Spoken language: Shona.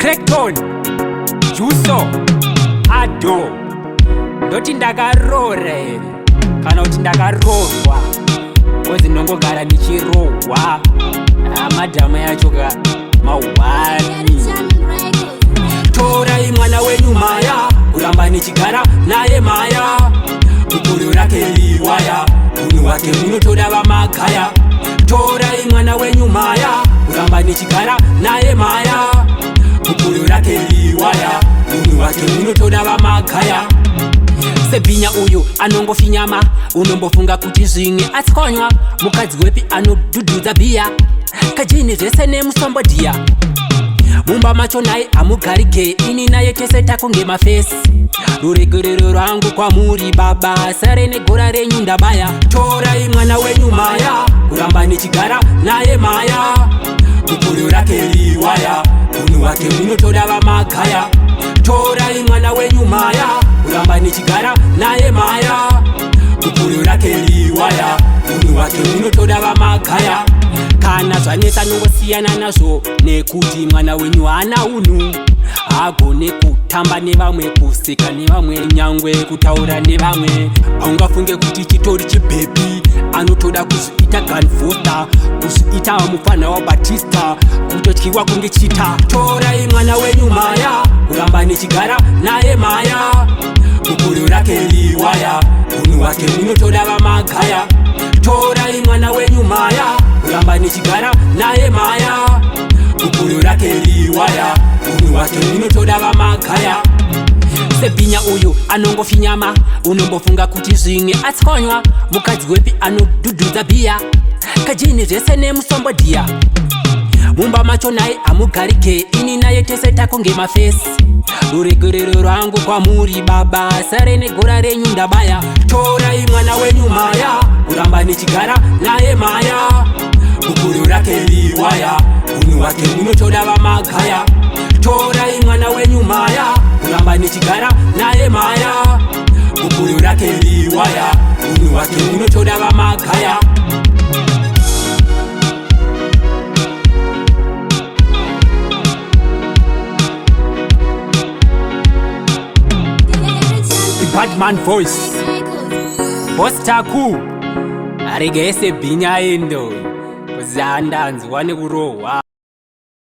Crackton, Juso, Ado. Ndoti ndakarora here kana kuti ndakarorwa kozi ndongogara ndichirohwa madhama yacho ka mahwani. Torai mwana wenyu maya, kuramba nichigara naye maya, gukuru rake riwaya, munhu wake munotoda vamakaya. Torai mwana wenyu maya, kuramba nichigara naye maya, gukuru rake riwaya, munhu wake munotoda vamakaya. Sebhinya uyu anongofinyama, unombofunga kuti zvimwe atswanywa. Mukadzi wepi anodhudhudza bhiya, kajini zvese nemusombodhiya. Mumba macho naye amugarike, ini naye tese takunge mafesi. Ruregerero rwangu kwamuri baba, sare negora renyu ndabaya. Torai mwana wenyu maya, kuramba nichigara naye maya, gukuru rake riwaya, munhu wake munotoda vamakaya. Torai mwana wenyu maya, kuramba nichigara naye maya, gukuru rake riwaya, munhu wake munotoda vamakaya. Kana zvanetsa nongosiyana nazvo, nekuti mwana wenyu haana unhu, haagone kutamba nevamwe, kuseka nevamwe, nyangwe kutaura nevamwe. Haungafunge kuti chitori chibhebi anotoda kuzviita ganfosta, kuzviita mufana wabatista, kutotyiwa kunge chita. Torai mwana wenyu maya, kuramba nichigara naye maya, gukuru rake riwaya, munhu wake munotoda vamakaya. Torai mwana wenyu maya, kuramba nichigara naye maya, gukuru rake riwaya, munhu wake munotoda vamakaya. Sebhinya uyu anongofinyama, unombofunga kuti zvimwe atswanywa. Mukadzi wepi anodhudhudza bhiya, kajini zvese nemusombodhiya. Mumba macho naye amugarike, ini naye tese takunge mafesi. Ruregerero rwangu kwamuri baba, sare negora renyu ndabaya. Torai mwana wenyu maya, kuramba nichigara naye maya, gukuru rake riwaya, munhu wake munotoda vamakaya. Torai mwana wenyu maya, kuramba nichigara naye maya, gukuru rake riwaya, munhu wake munotoda vamakaya. Badman voice, Boss Taku, arege sebhinya endo, kuzi andanzwa nekurohwa.